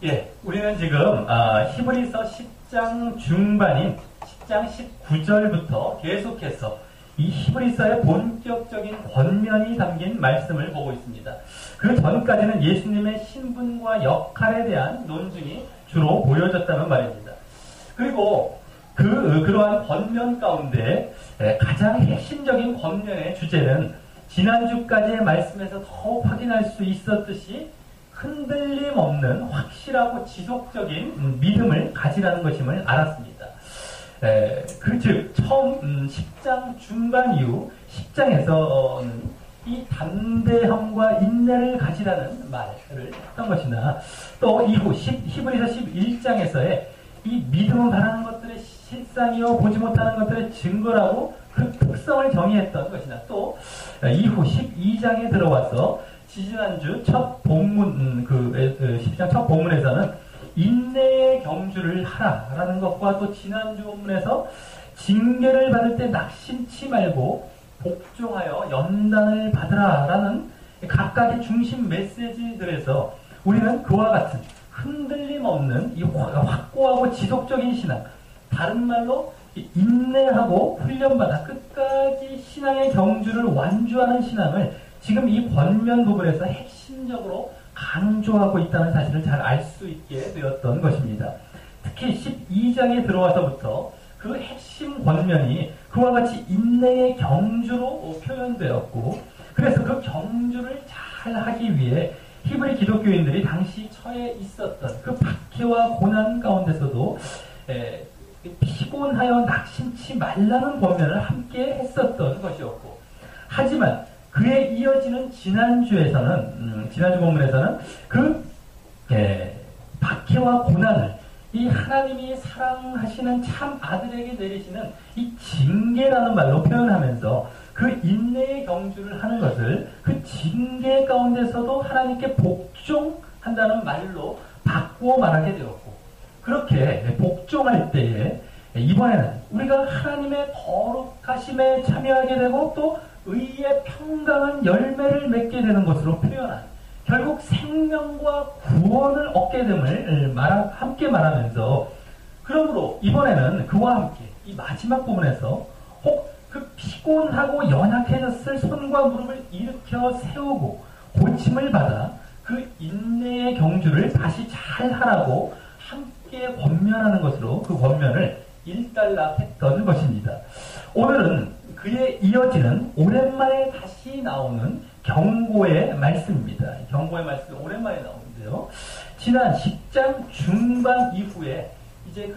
예, 우리는 지금 히브리서 10장 중반인 10장 19절부터 계속해서 이 히브리서의 본격적인 권면이 담긴 말씀을 보고 있습니다. 그 전까지는 예수님의 신분과 역할에 대한 논증이 주로 보여졌다는 말입니다. 그리고 그러한 권면 가운데 가장 핵심적인 권면의 주제는 지난주까지의 말씀에서 더욱 확인할 수 있었듯이 흔들림 없는 확실하고 지속적인 믿음을 가지라는 것임을 알았습니다. 즉 처음 10장 중반 이후 10장에서는 이 담대함과 인내를 가지라는 말을 했던 것이나 또 이후 히브리서 11장에서의 이 믿음은 바라는 것들의 실상이요 보지 못하는 것들의 증거라고 그 특성을 정의했던 것이나 또 이후 12장에 들어와서 지지난주 첫 본문 10장 첫 본문에서는 인내의 경주를 하라라는 것과 또 지난주 본문에서 징계를 받을 때 낙심치 말고 복종하여 연단을 받으라라는 각각의 중심 메시지들에서 우리는 그와 같은 흔들림 없는 이 확고하고 지속적인 신앙, 다른 말로 인내하고 훈련받아 끝까지 신앙의 경주를 완주하는 신앙을 지금 이 권면 부분에서 핵심적으로 강조하고 있다는 사실을 잘 알 수 있게 되었던 것입니다. 특히 12장에 들어와서부터 그 핵심 권면이 그와 같이 인내의 경주로 표현되었고, 그래서 그 경주를 잘 하기 위해 히브리 기독교인들이 당시 처해 있었던 그 박해와 고난 가운데서도 피곤하여 낙심치 말라는 권면을 함께 했었던 것이었고, 하지만 그에 이어지는 지난주 본문에서는 그 박해와 고난을 이 하나님이 사랑하시는 참 아들에게 내리시는 이 징계라는 말로 표현하면서 그 인내의 경주를 하는 것을 그 징계 가운데서도 하나님께 복종한다는 말로 바꾸어 말하게 되었고, 그렇게 복종할 때에 이번에는 우리가 하나님의 거룩하심에 참여하게 되고 또 의의 평강한 열매를 맺게 되는 것으로 표현한, 결국 생명과 구원을 얻게 됨을 함께 말하면서, 그러므로 이번에는 그와 함께 이 마지막 부분에서 혹 그 피곤하고 연약해졌을 손과 무릎을 일으켜 세우고 고침을 받아 그 인내의 경주를 다시 잘 하라고 함께 권면하는 것으로 그 권면을 일단락했던 것입니다. 오늘은 그에 이어지는 오랜만에 다시 나오는 경고의 말씀입니다. 경고의 말씀이 오랜만에 나오는데요. 지난 10장 중반 이후에 이제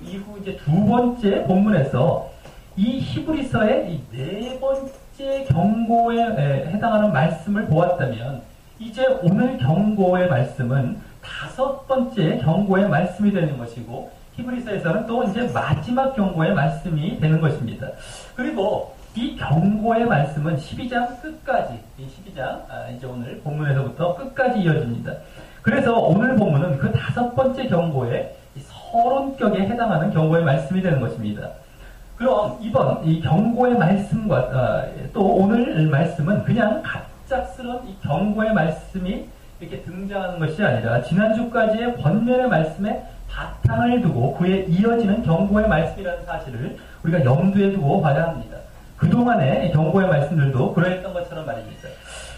이후 두 번째 본문에서 이 히브리서의 이 네 번째 경고에 해당하는 말씀을 보았다면, 이제 오늘 경고의 말씀은 다섯 번째 경고의 말씀이 되는 것이고, 히브리서에서는 또 이제 마지막 경고의 말씀이 되는 것입니다. 그리고 이 경고의 말씀은 12장 끝까지, 이 12장, 이제 오늘 본문에서부터 끝까지 이어집니다. 그래서 오늘 본문은 그 다섯 번째 경고의 서론격에 해당하는 경고의 말씀이 되는 것입니다. 그럼 이번 이 경고의 말씀과 또 오늘 말씀은 그냥 갑작스런 이 경고의 말씀이 이렇게 등장하는 것이 아니라 지난주까지의 권면의 말씀에 바탕을 두고 그에 이어지는 경고의 말씀이라는 사실을 우리가 염두에 두고 봐야 합니다. 그동안의 경고의 말씀들도 그러했던 것처럼 말입니다.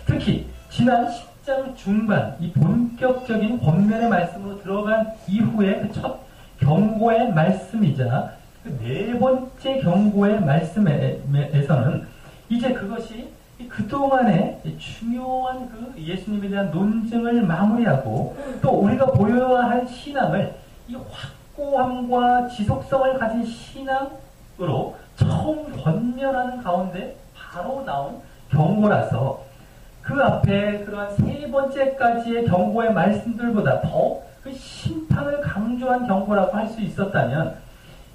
특히 지난 10장 중반 이 본격적인 권면의 말씀으로 들어간 이후에 그 첫 경고의 말씀이자 그 네 번째 경고의 말씀에서는 이제 그것이 그동안의 중요한 그 예수님에 대한 논증을 마무리하고 또 우리가 보여야 할 신앙을 이 확고함과 지속성을 가진 신앙으로 처음 권면하는 가운데 바로 나온 경고라서 그 앞에 그러한 세 번째까지의 경고의 말씀들보다 더 그 심판을 강조한 경고라고 할 수 있었다면,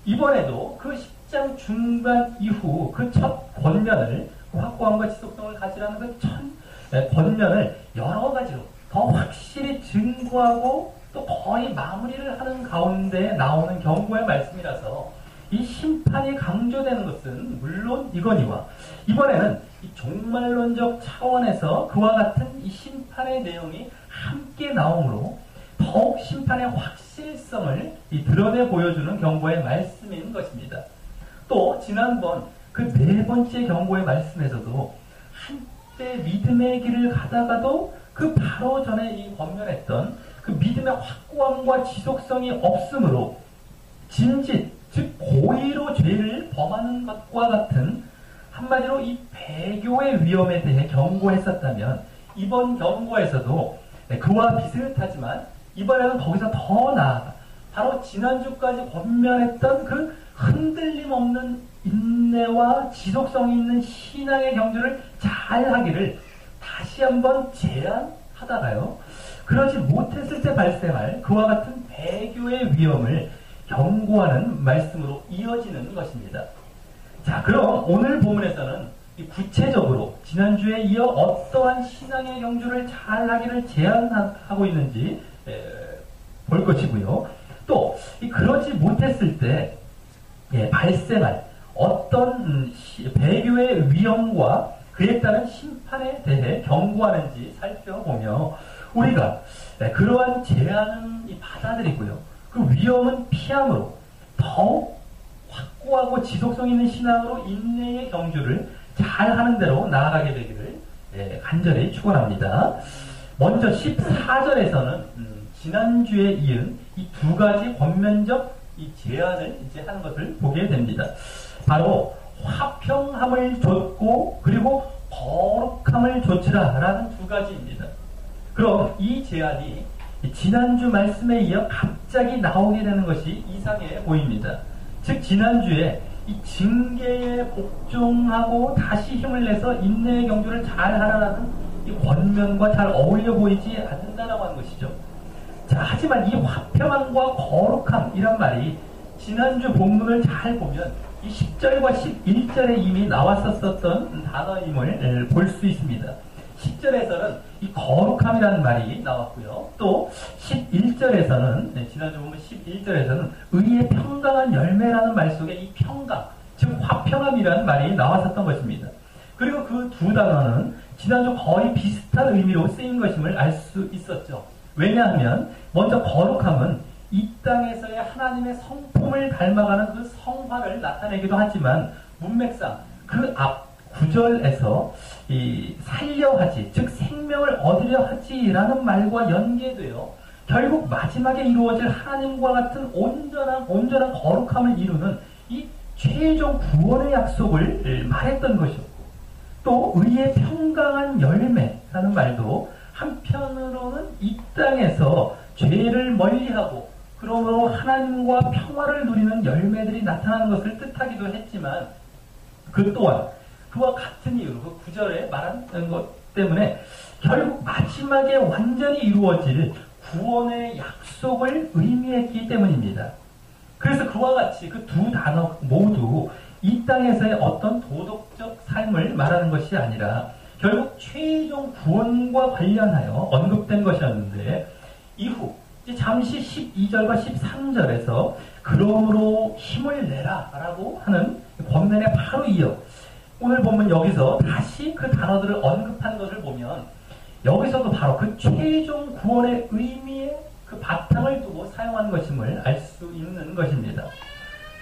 이번에도 그 10장 중반 이후 그 첫 권면을, 확고함과 지속성을 가지라는 그 첫 권면을 여러 가지로 더 확실히 증거하고 또 거의 마무리를 하는 가운데 나오는 경고의 말씀이라서 이 심판이 강조되는 것은 물론 이거니와, 이번에는 이 종말론적 차원에서 그와 같은 이 심판의 내용이 함께 나오므로 더욱 심판의 확실성을 드러내 보여주는 경고의 말씀인 것입니다. 또 지난번 그 네 번째 경고의 말씀에서도 한때 믿음의 길을 가다가도 그 바로 전에 이 권면했던 그 믿음의 확고함과 지속성이 없으므로 진짓, 즉 고의로 죄를 범하는 것과 같은, 한마디로 이 배교의 위험에 대해 경고했었다면, 이번 경고에서도 그와 비슷하지만 이번에는 거기서 더 나아가 바로 지난주까지 권면했던 그 흔들림 없는 인내와 지속성 있는 신앙의 경주를 잘 하기를 다시 한번 제안하다가요, 그러지 못했을 때 발생할 그와 같은 배교의 위험을 경고하는 말씀으로 이어지는 것입니다. 자, 그럼 오늘 본문에서는 구체적으로 지난주에 이어 어떠한 신앙의 경주를 잘 하기를 제안하고 있는지 볼 것이고요. 또 그러지 못했을 때 발생할 어떤 배교의 위험과 그에 따른 심판에 대해 경고하는지 살펴보며 우리가 그러한 제안은 받아들이고요, 그 위험은 피함으로 더욱 확고하고 지속성 있는 신앙으로 인내의 경주를 잘하는 대로 나아가게 되기를 간절히 축원합니다. 먼저 14절에서는 지난주에 이은 이 두 가지 권면적 이 제안을 이제 하는 것을 보게 됩니다. 바로 화평함을 좇고 그리고 거룩함을 좇으라 라는 두 가지입니다. 그럼 이 제안이 지난주 말씀에 이어 갑자기 나오게 되는 것이 이상해 보입니다. 즉 지난주에 이 징계에 복종하고 다시 힘을 내서 인내의 경주를 잘 하라는 이 권면과 잘 어울려 보이지 않는다라고 하는 것이죠. 자, 하지만 이 화평함과 거룩함이란 말이 지난주 본문을 잘 보면 이 10절과 11절에 이미 나왔었던 단어임을 볼 수 있습니다. 10절에서는 이 거룩함이라는 말이 나왔고요. 또 11절에서는, 지난주 보면 11절에서는 의의 평강한 열매라는 말 속에 이 평강, 즉 화평함이라는 말이 나왔었던 것입니다. 그리고 그 두 단어는 지난주 거의 비슷한 의미로 쓰인 것임을 알 수 있었죠. 왜냐하면 먼저 거룩함은 이 땅에서의 하나님의 성품을 닮아가는 그 성화를 나타내기도 하지만 문맥상 그 앞 9절에서 이 살려하지, 즉 생명을 얻으려 하지라는 말과 연계되어 결국 마지막에 이루어질 하나님과 같은 온전한 거룩함을 이루는 이 최종 구원의 약속을 말했던 것이었고, 또 의의 평강한 열매라는 말도 한편으로는 이 땅에서 죄를 멀리하고 그러므로 하나님과 평화를 누리는 열매들이 나타나는 것을 뜻하기도 했지만, 그 또한 그와 같은 이유로 그 9절에 말한 것 때문에 결국 마지막에 완전히 이루어질 구원의 약속을 의미했기 때문입니다. 그래서 그와 같이 그 두 단어 모두 이 땅에서의 어떤 도덕적 삶을 말하는 것이 아니라 결국 최종 구원과 관련하여 언급된 것이었는데, 이후 잠시 12절과 13절에서 그러므로 힘을 내라 라고 하는 권면에 바로 이어 오늘 보면 여기서 다시 그 단어들을 언급한 것을 보면 여기서도 바로 그 최종 구원의 의미에 그 바탕을 두고 사용한 것임을 알 수 있는 것입니다.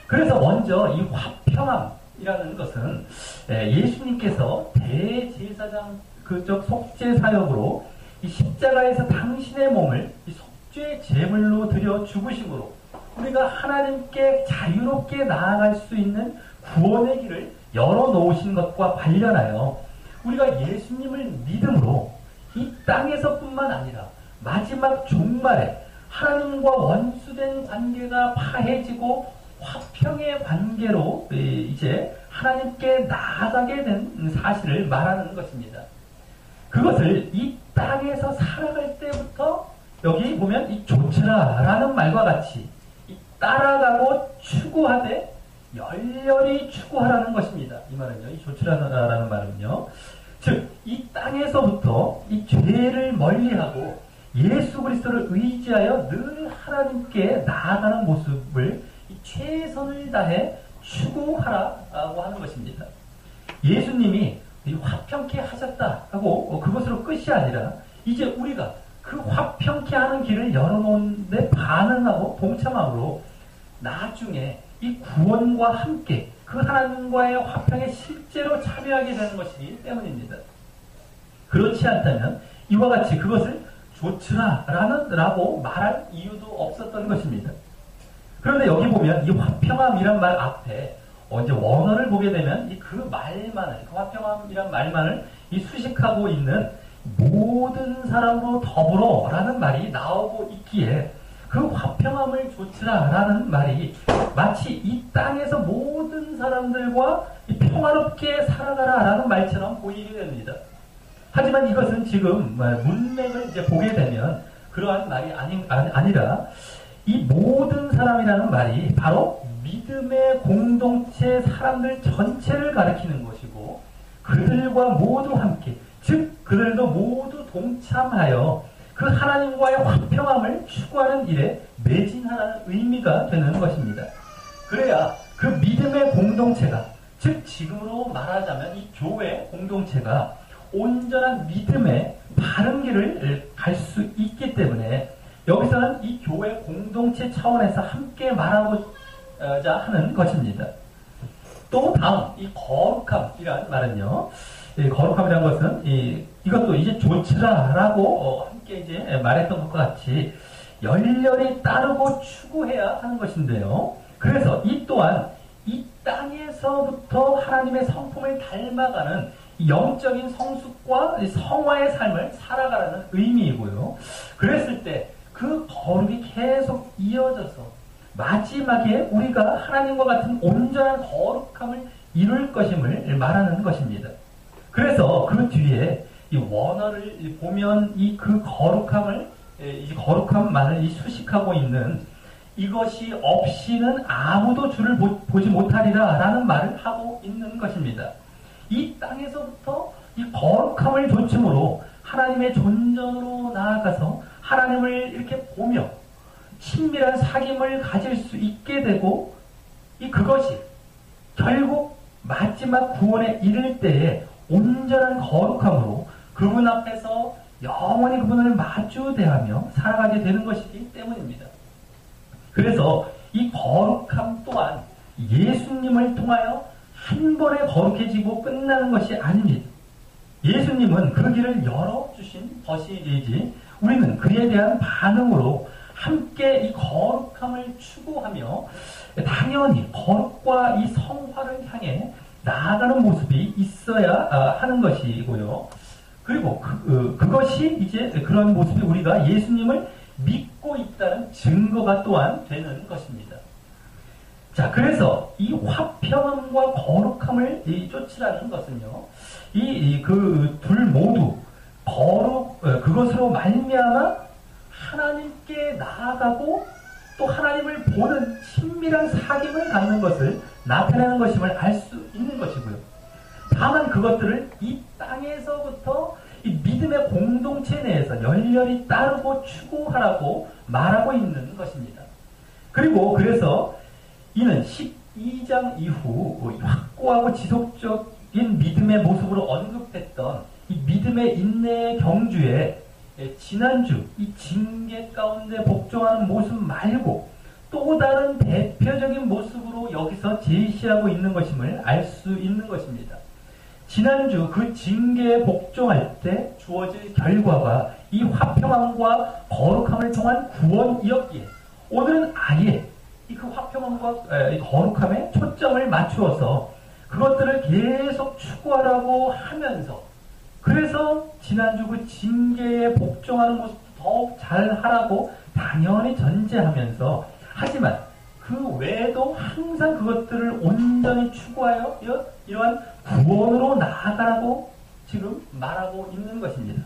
그래서 먼저 이 화평함이라는 것은 예수님께서 대제사장 그적 속죄 사역으로 이 십자가에서 당신의 몸을 이 속죄 제물로 드려 죽으심으로 우리가 하나님께 자유롭게 나아갈 수 있는 구원의 길을 열어놓으신 것과 관련하여 우리가 예수님을 믿음으로 이 땅에서뿐만 아니라 마지막 종말에 하나님과 원수된 관계가 파해지고 화평의 관계로 이제 하나님께 나아가게 된 사실을 말하는 것입니다. 그것을 이 땅에서 살아갈 때부터 여기 보면 이 좇으라 라는 말과 같이 이 따라가고 추구하되 열렬히 추구하라는 것입니다. 이 말은요, 이 좇으라는 말은요, 즉 이 땅에서부터 이 죄를 멀리하고 예수 그리스도를 의지하여 늘 하나님께 나아가는 모습을 최선을 다해 추구하라고 하는 것입니다. 예수님이 화평케 하셨다고 그것으로 끝이 아니라 이제 우리가 그 화평케 하는 길을 열어놓는데 반응하고 동참함으로 나중에 이 구원과 함께 그 하나님과의 화평에 실제로 참여하게 되는 것이기 때문입니다. 그렇지 않다면 이와 같이 그것을 좋으라라고 말할 이유도 없었던 것입니다. 그런데 여기 보면 이 화평함이란 말 앞에 이제 원어를 보게 되면 그 말만을, 그 화평함이란 말만을 이 수식하고 있는 모든 사람으로 더불어라는 말이 나오고 있기에 그 화평함을 좋으라라는 말이 마치 이 땅에서 모든 사람들과 평화롭게 살아가라라는 말처럼 보이게 됩니다. 하지만 이것은 지금 문맥을 이제 보게 되면 그러한 말이 아니라 이 모든 사람이라는 말이 바로 믿음의 공동체 사람들 전체를 가리키는 것이고 그들과 모두 함께, 즉 그들도 모두 동참하여 그 하나님과의 화평함을 추구하는 일에 매진하라는 의미가 되는 것입니다. 그래야 그 믿음의 공동체가, 즉 지금으로 말하자면 이 교회 공동체가 온전한 믿음의 바른 길을 갈 수 있기 때문에 여기서는 이 교회 공동체 차원에서 함께 말하고자 하는 것입니다. 또 다음 이 거룩함이란 말은요, 이 거룩함이라는 것은 이것도 이제 좋으라라고 함께 이제 말했던 것과 같이 열렬히 따르고 추구해야 하는 것인데요. 그래서 이 또한 이 땅에서부터 하나님의 성품을 닮아가는 영적인 성숙과 성화의 삶을 살아가라는 의미이고요. 그랬을 때 그 거룩이 계속 이어져서 마지막에 우리가 하나님과 같은 온전한 거룩함을 이룰 것임을 말하는 것입니다. 그래서 그 뒤에 이 원어를 보면 이 그 거룩함을, 이 거룩함만을 수식하고 있는 이것이 없이는 아무도 주를 보지 못하리라 라는 말을 하고 있는 것입니다. 이 땅에서부터 이 거룩함을 조침으로 하나님의 존전으로 나아가서 하나님을 이렇게 보며 친밀한 사귐을 가질 수 있게 되고 그것이 결국 마지막 구원에 이를 때에 온전한 거룩함으로 그분 앞에서 영원히 그분을 마주대하며 살아가게 되는 것이기 때문입니다. 그래서 이 거룩함 또한 예수님을 통하여 한 번에 거룩해지고 끝나는 것이 아닙니다. 예수님은 그 길을 열어주신 것이지 우리는 그에 대한 반응으로 함께 이 거룩함을 추구하며 당연히 거룩과 이 성화를 향해 나아가는 모습이 있어야 하는 것이고요. 그리고 그것이 이제 그런 모습이 우리가 예수님을 믿고 있다는 증거가 또한 되는 것입니다. 자, 그래서 이 화평함과 거룩함을 쫓으라는 것은요, 그 둘 모두 그것으로 말미암아 하나님께 나아가고 또 하나님을 보는 친밀한 사귐을 갖는 것을 나타내는 것임을 알 수 있는 것이고요. 다만 그것들을 이 땅에서부터 이 믿음의 공동체 내에서 열렬히 따르고 추구하라고 말하고 있는 것입니다. 그리고 그래서 이는 12장 이후 확고하고 지속적인 믿음의 모습으로 언급했던 이 믿음의 인내의 경주에 지난주 이 징계 가운데 복종하는 모습 말고 또 다른 대표적인 모습으로 여기서 제시하고 있는 것임을 알 수 있는 것입니다. 지난주 그 징계에 복종할 때 주어질 결과가 이 화평함과 거룩함을 통한 구원이었기에 오늘은 아예 그 화평함과 거룩함에 초점을 맞추어서 그것들을 계속 추구하라고 하면서 그래서 지난주 그 징계에 복종하는 모습도 더욱 잘하라고 당연히 전제하면서 하지만 그 외에도 항상 그것들을 온전히 추구하여 이러한 구원으로 나아가라고 지금 말하고 있는 것입니다.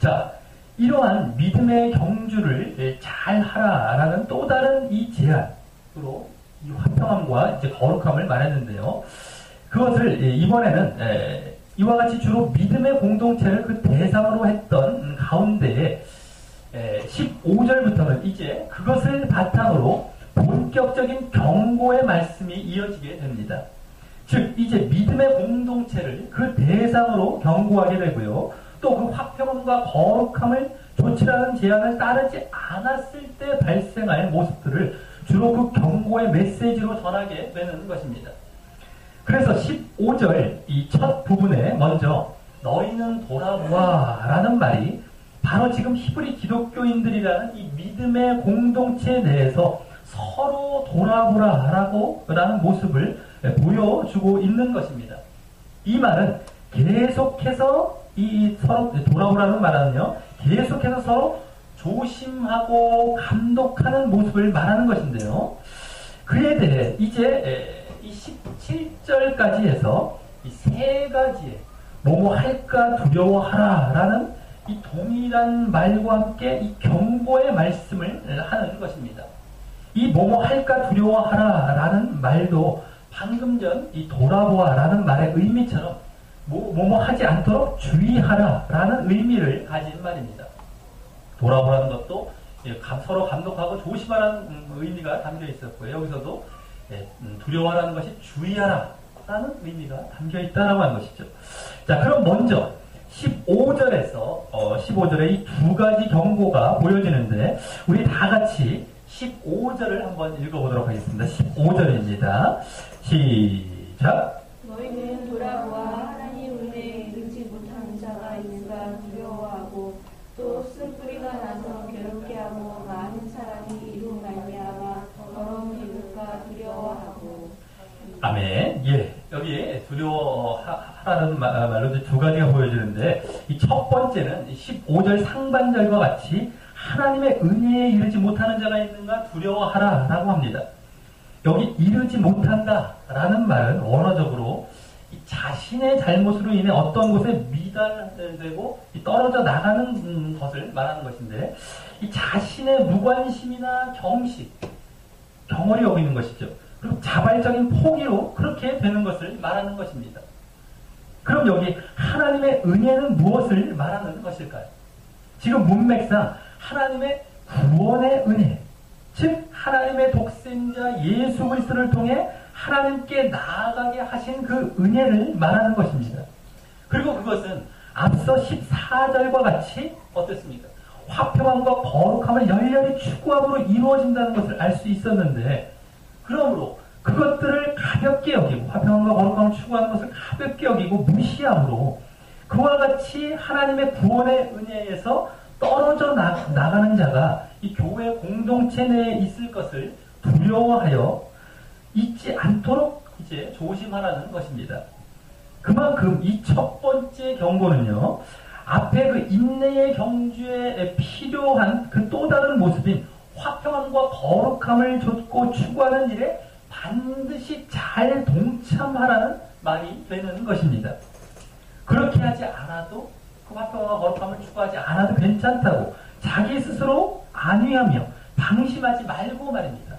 자, 이러한 믿음의 경주를 잘 하라라는 또 다른 이 제안으로 이 화평함과 이제 거룩함을 말했는데요. 그것을 이번에는 이와 같이 주로 믿음의 공동체를 그 대상으로 했던 가운데에 15절부터는 이제 그것을 바탕으로 본격적인 경고의 말씀이 이어지게 됩니다. 즉 이제 믿음의 공동체를 그 대상으로 경고하게 되고요. 또 그 화평함과 거룩함을 조치라는 제안을 따르지 않았을 때 발생할 모습들을 주로 그 경고의 메시지로 전하게 되는 것입니다. 그래서 15절 이 첫 부분에 먼저 너희는 돌아보아 라는 말이 바로 지금 히브리 기독교인들이라는 이 믿음의 공동체 내에서 서로 돌아보라 라는 모습을 보여주고 있는 것입니다. 이 말은 계속해서 이 서로 돌아보라는 말은요, 계속해서 서로 조심하고 감독하는 모습을 말하는 것인데요. 그에 대해 이제 이 17절까지 해서 이 세 가지의 뭐뭐 할까 두려워하라 라는 이 동일한 말과 함께 이 경고의 말씀을 하는 것입니다. 이 뭐뭐 할까 두려워하라 라는 말도 방금 전 이 돌아보아 라는 말의 의미처럼 뭐뭐 하지 않도록 주의하라 라는 의미를 가진 말입니다. 돌아보라는 것도 서로 감독하고 조심하라는 의미가 담겨 있었고요. 여기서도 두려워하라는 것이 주의하라 라는 의미가 담겨 있다라고 하는 것이죠. 자, 그럼 먼저 15절에서 15절에 이 두 가지 경고가 보여지는데 우리 다 같이 15절을 한번 읽어보도록 하겠습니다. 15절입니다. 시작. 너희는 돌아보아 하나님 은혜에 이르지 못하는 자가 있는가 두려워하고 또 쓴뿌리가 나서 괴롭게 하고 많은 사람이 이로 말미암아 더러움을 입을까 두려워하고. 아멘. 예, 여기 두려워하라는 말로 두 가지가 보여지는데 이 첫 번째는 15절 상반절과 같이 하나님의 은혜에 이르지 못하는 자가 있는가 두려워하라 라고 합니다. 여기 이르지 못한다 라는 말은 원어적으로 이 자신의 잘못으로 인해 어떤 곳에 미달되고 떨어져 나가는 것을 말하는 것인데 이 자신의 무관심이나 경식, 경홀이 여기는 것이죠. 그리고 자발적인 포기로 그렇게 되는 것을 말하는 것입니다. 그럼 여기 하나님의 은혜는 무엇을 말하는 것일까요? 지금 문맥상 하나님의 구원의 은혜, 즉 하나님의 독생자 예수 그리스도를 통해 하나님께 나아가게 하신 그 은혜를 말하는 것입니다. 그리고 그것은 앞서 14절과 같이 어떻습니까? 화평함과 거룩함을 열렬히 추구함으로 이루어진다는 것을 알 수 있었는데, 그러므로 그것들을 가볍게 여기고 화평함과 거룩함을 추구하는 것을 가볍게 여기고 무시함으로 그와 같이 하나님의 구원의 은혜에서 떨어져 나가는 자가 이 교회 공동체 내에 있을 것을 두려워하여 있지 않도록 이제 조심하라는 것입니다. 그만큼 이 첫 번째 경고는요, 앞에 그 인내의 경주에 필요한 그 또 다른 모습인 화평함과 거룩함을 좇고 추구하는 일에 반드시 잘 동참하라는 말이 되는 것입니다. 그렇게 하지 않아도 그 화평과 거룩함을 추구하지 않아도 괜찮다고 자기 스스로 안위하며 방심하지 말고 말입니다.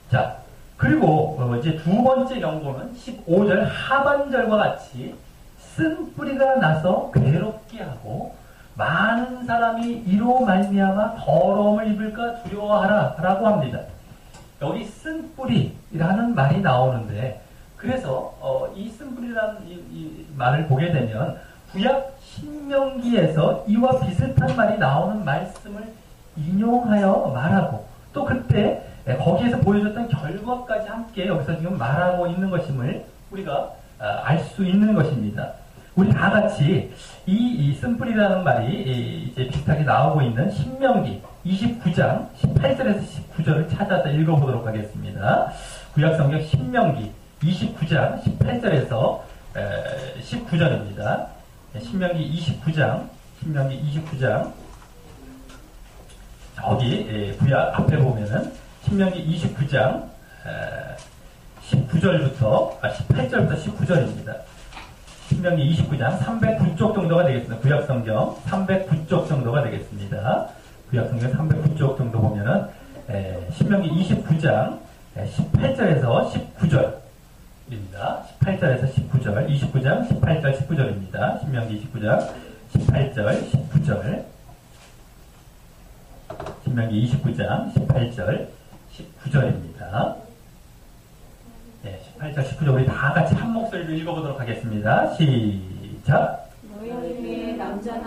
자, 그리고 이제 두 번째 경고는 15절 하반절과 같이 쓴 뿌리가 나서 괴롭게 하고 많은 사람이 이로 말미암아 더러움을 입을까 두려워하라 라고 합니다. 여기 쓴 뿌리라는 말이 나오는데, 그래서 이 쓴 뿌리라는 이 말을 보게 되면 구약 신명기에서 이와 비슷한 말이 나오는 말씀을 인용하여 말하고, 또 그때 거기에서 보여줬던 결과까지 함께 여기서 지금 말하고 있는 것임을 우리가 알 수 있는 것입니다. 우리 다 같이 이 쓴뿌리라는 말이 이제 비슷하게 나오고 있는 신명기 29장 18절에서 19절을 찾아서 읽어보도록 하겠습니다. 구약성경 신명기 29장 18절에서 19절입니다. 신명기 29장 저기 구약 앞에 보면은 신명기 29장 18절부터 19절입니다. 신명기 29장 309쪽 정도가 되겠습니다. 구약성경 309쪽 정도가 되겠습니다. 구약성경 309쪽 정도 보면은 신명기 29장 18절에서 19절입니다. 18절에서 19절, 29장 18절 19절입니다. 신명기 29장 18절 19절, 신명기 29장 18절 19절입니다. 18절 19절 우리 다 같이 한 목소리로 읽어보도록 하겠습니다. 시작. 너희 중에 남자나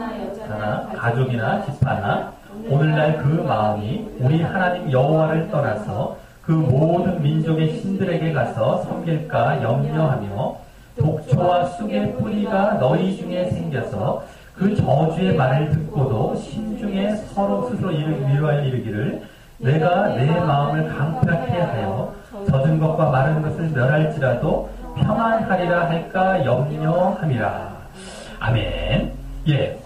교회나 가족이나 집사나 오늘날 그 마음이 우리 하나님 여호와를 떠나서 그 모든 민족의 신들에게 가서 섬길까 염려하며 독초와 쑥의 뿌리가 너희 중에 생겨서 그 저주의 말을 듣고도 심중에 서로 스스로 위로하여 이르기를 내가 내 마음을 강팍해 하여 젖은 것과 마른 것을 멸할지라도 평안하리라 할까 염려함이라. 아멘. 예.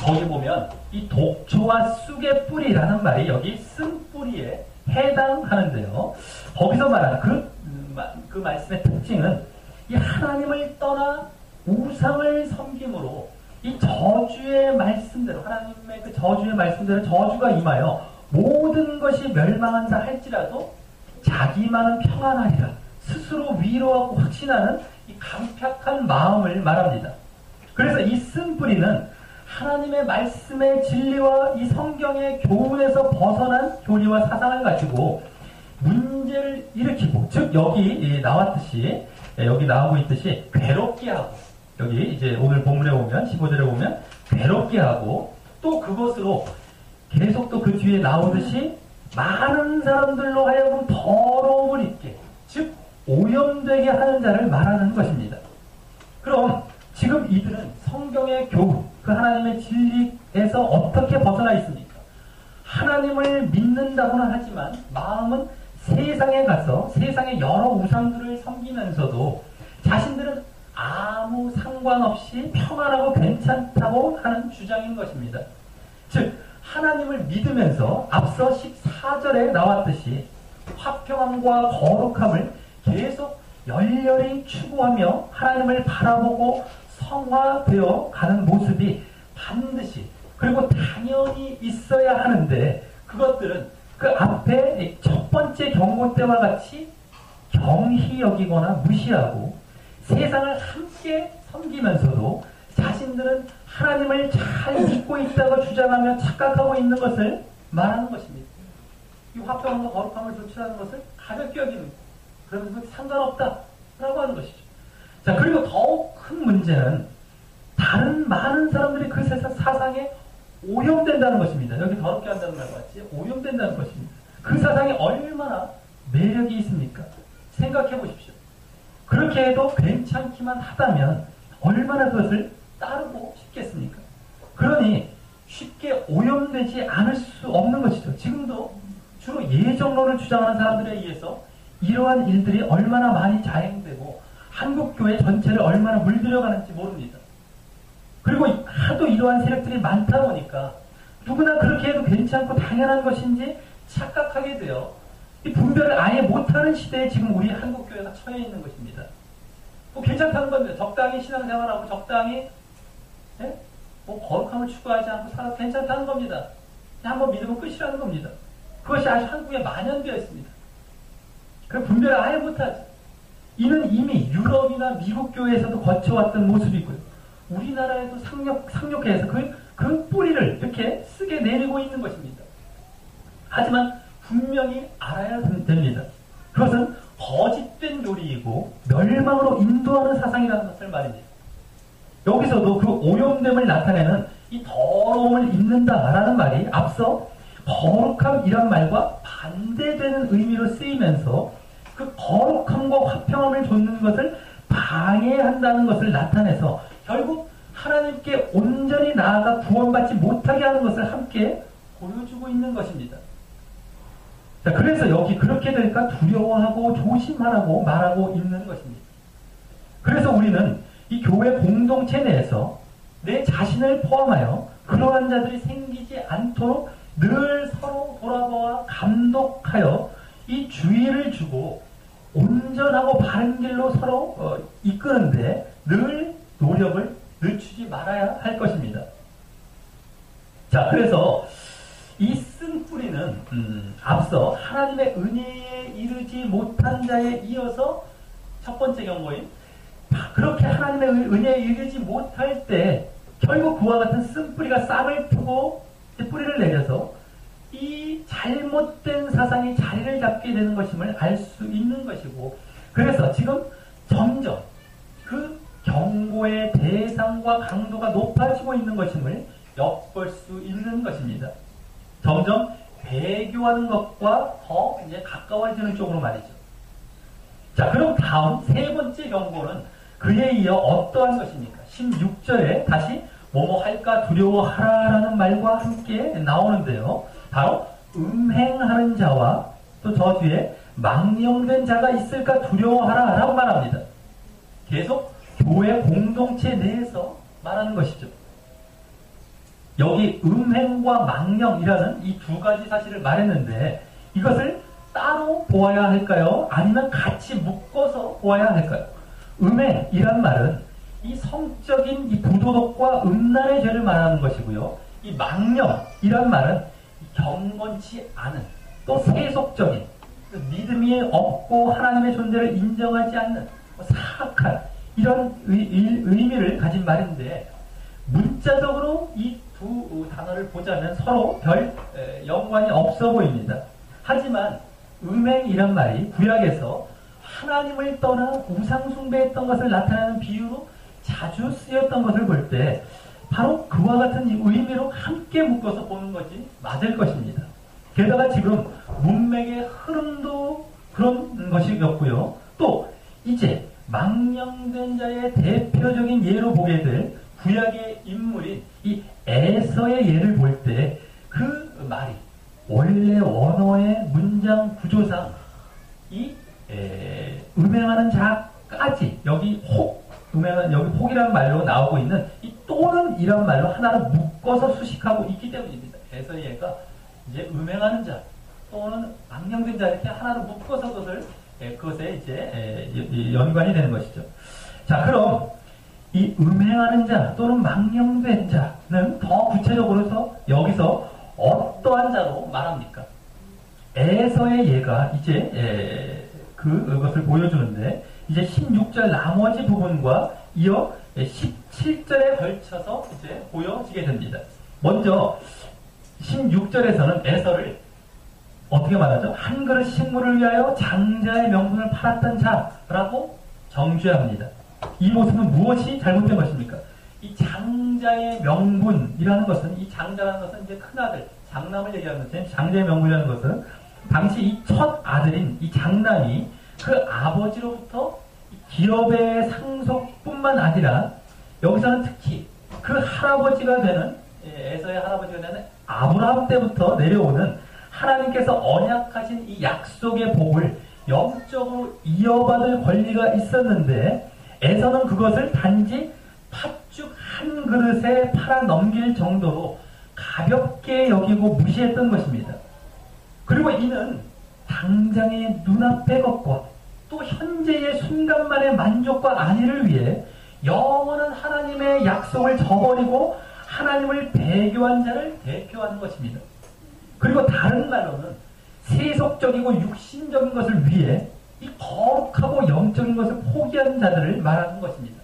거기 보면 이 독초와 쑥의 뿌리라는 말이 여기 쓴뿌리에 해당하는데요. 거기서 말하는 그 말씀의 특징은 이 하나님을 떠나 우상을 섬김으로 이 저주의 말씀대로 하나님의 그 저주의 말씀대로 저주가 임하여 모든 것이 멸망한다 할지라도 자기만은 평안하리라 스스로 위로하고 확신하는 이 강팍한 마음을 말합니다. 그래서 이 쓴뿌리는 하나님의 말씀의 진리와 이 성경의 교훈에서 벗어난 교리와 사상을 가지고 문제를 일으키고, 즉 여기 나왔듯이 여기 나오고 있듯이 괴롭게 하고, 여기 이제 오늘 본문에 보면 15절에 보면 괴롭게 하고, 또 그것으로 계속 또 그 뒤에 나오듯이 많은 사람들로 하여금 더러움을 입게, 즉 오염되게 하는 자를 말하는 것입니다. 그럼 지금 이들은 성경의 교훈, 그 하나님의 진리에서 어떻게 벗어나 있습니까? 하나님을 믿는다고는 하지만 마음은 세상에 가서 세상의 여러 우상들을 섬기면서도 자신들은 아무 상관없이 평안하고 괜찮다고 하는 주장인 것입니다. 즉 하나님을 믿으면서 앞서 14절에 나왔듯이 화평함과 거룩함을 계속 열렬히 추구하며 하나님을 바라보고 성화되어 가는 모습이 반드시 그리고 당연히 있어야 하는데, 그것들은 그 앞에 첫 번째 경고 때와 같이 경히 여기거나 무시하고 세상을 함께 섬기면서도 자신들은 하나님을 잘 믿고 있다고 주장하며 착각하고 있는 것을 말하는 것입니다. 이 화평함과 거룩함을 조치하는 것을 가볍게 여기는, 그러면서 상관없다라고 하는 것이죠. 자, 그리고 더욱 큰 문제는 다른 많은 사람들이 그 사상에 오염된다는 것입니다. 여기 더럽게 한다는 말과 같이 오염된다는 것입니다. 그 사상이 얼마나 매력이 있습니까? 생각해 보십시오. 그렇게 해도 괜찮기만 하다면 얼마나 그것을 따르고 싶겠습니까? 그러니 쉽게 오염되지 않을 수 없는 것이죠. 지금도 주로 예정론을 주장하는 사람들에 의해서 이러한 일들이 얼마나 많이 자행되고 한국교회 전체를 얼마나 물들여가는지 모릅니다. 그리고 하도 이러한 세력들이 많다 보니까 누구나 그렇게 해도 괜찮고 당연한 것인지 착각하게 되어 이 분별을 아예 못하는 시대에 지금 우리 한국교회가 처해 있는 것입니다. 뭐 괜찮다는 겁니다. 적당히 신앙생활하고 적당히 뭐 거룩함을 추구하지 않고 살아도 괜찮다는 겁니다. 한번 믿으면 끝이라는 겁니다. 그것이 아주 한국에 만연되어 있습니다. 그 분별을 아예 못하죠. 이는 이미 유럽이나 미국 교회에서도 거쳐왔던 모습이고요. 우리나라에도 상륙해서 그 뿌리를 이렇게 쓰게 내리고 있는 것입니다. 하지만 분명히 알아야 됩니다. 그것은 거짓된 교리이고 멸망으로 인도하는 사상이라는 것을 말입니다. 여기서도 그 오염됨을 나타내는 이 더러움을 입는다라는 말이 앞서 거룩함이란 말과 반대되는 의미로 쓰이면서 그 거룩함과 화평함을 줬는 것을 방해한다는 것을 나타내서 결국 하나님께 온전히 나아가 구원받지 못하게 하는 것을 함께 보여주고 있는 것입니다. 자, 그래서 여기 그렇게 될까 두려워하고 조심하라고 말하고 있는 것입니다. 그래서 우리는 이 교회 공동체 내에서 내 자신을 포함하여 그러한 자들이 생기지 않도록 늘 서로 돌아보아 감독하여 이 주의를 주고 온전하고 바른 길로 서로 이끄는데 늘 노력을 늦추지 말아야 할 것입니다. 자, 그래서 이 쓴뿌리는 앞서 하나님의 은혜에 이르지 못한 자에 이어서 첫 번째 경고인 그렇게 하나님의 은혜에 이르지 못할 때 결국 그와 같은 쓴뿌리가 싹을 트고 뿌리를 내려서 이 잘못된 사상이 자리를 잡게 되는 것임을 알 수 있는 것이고, 그래서 지금 점점 그 경고의 대상과 강도가 높아지고 있는 것임을 엿볼 수 있는 것입니다. 점점 배교하는 것과 더 이제 가까워지는 쪽으로 말이죠. 자, 그럼 다음 세 번째 경고는 그에 이어 어떠한 것입니까? 16절에 다시 뭐뭐 할까 두려워하라라는 말과 함께 나오는데요. 바로 음행하는 자와 또 저 뒤에 망령된 자가 있을까 두려워하라라고 말합니다. 계속 교회 공동체 내에서 말하는 것이죠. 여기 음행과 망령이라는 이 두 가지 사실을 말했는데 이것을 따로 보아야 할까요? 아니면 같이 묶어서 보아야 할까요? 음행이란 말은 이 성적인 이 부도덕과 음란의 죄를 말하는 것이고요. 이 망령이란 말은 경건치 않은 또 세속적인 믿음이 없고 하나님의 존재를 인정하지 않는 사악한 이런 의미를 가진 말인데 문자적으로 이 두 단어를 보자면 서로 별 연관이 없어 보입니다. 하지만 음행이란 말이 구약에서 하나님을 떠나 우상숭배했던 것을 나타내는 비유로 자주 쓰였던 것을 볼 때 바로 그와 같은 의미로 함께 묶어서 보는 것이 맞을 것입니다. 게다가 지금 문맥의 흐름도 그런 것이었고요. 또 이제 망령된 자의 대표적인 예로 보게 될 구약의 인물인 이 에서의 예를 볼 때 그 말이 원래 원어의 문장 구조상 이 음행하는 자까지 여기 여기 혹이라는 말로 나오고 있는 이 또는 이란 말로 하나를 묶어서 수식하고 있기 때문입니다. 에서의 예가 이제 음행하는 자 또는 망령된 자 이렇게 하나로 묶어서 그것에 이제 연관이 되는 것이죠. 자, 그럼 이 음행하는 자 또는 망령된 자는 더 구체적으로서 여기서 어떠한 자로 말합니까? 에서의 예가 이제 그것을 보여주는데 이제 16절 나머지 부분과 이어 17절에 걸쳐서 이제 보여지게 됩니다. 먼저 16절에서는 에서를 어떻게 말하죠? 한 그릇 식물을 위하여 장자의 명분을 팔았던 자라고 정죄합니다. 이 모습은 무엇이 잘못된 것입니까? 이 장자의 명분이라는 것은 이 장자라는 것은 이제 큰아들, 장남을 얘기하는 것처럼 장자의 명분이라는 것은 당시 이 첫 아들인 이 장남이 그 아버지로부터 기업의 상속뿐만 아니라 여기서는 특히 그 할아버지가 되는 에서의 할아버지가 되는 아브라함 때부터 내려오는 하나님께서 언약하신 이 약속의 복을 영적으로 이어받을 권리가 있었는데 에서는 그것을 단지 팥죽 한 그릇에 팔아 넘길 정도로 가볍게 여기고 무시했던 것입니다. 그리고 이는 당장의 눈앞의 것과 또 현재의 순간만의 만족과 안위를 위해 영원한 하나님의 약속을 저버리고 하나님을 배교한 자를 대표하는 것입니다. 그리고 다른 말로는 세속적이고 육신적인 것을 위해 이 거룩하고 영적인 것을 포기한 자들을 말하는 것입니다.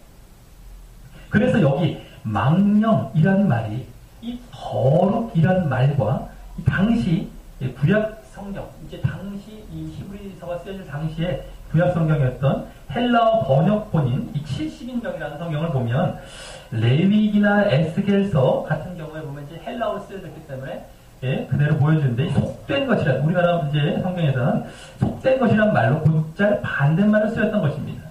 그래서 여기 망령이라는 말이 이 거룩이라는 말과 이 당시 구약 성경, 이제 당시 이 히브리서가 쓰여질 당시에 구약 성경이었던 헬라어 번역본인 이 70인경이라는 성경을 보면 레위기나 에스겔서 같은 경우에 보면 이제 헬라어로 쓰여졌기 때문에 그대로 보여주는데 속된 것이란 우리나라 이제 성경에서는 속된 것이란 말로 곧잘 반대말로 쓰였던 것입니다.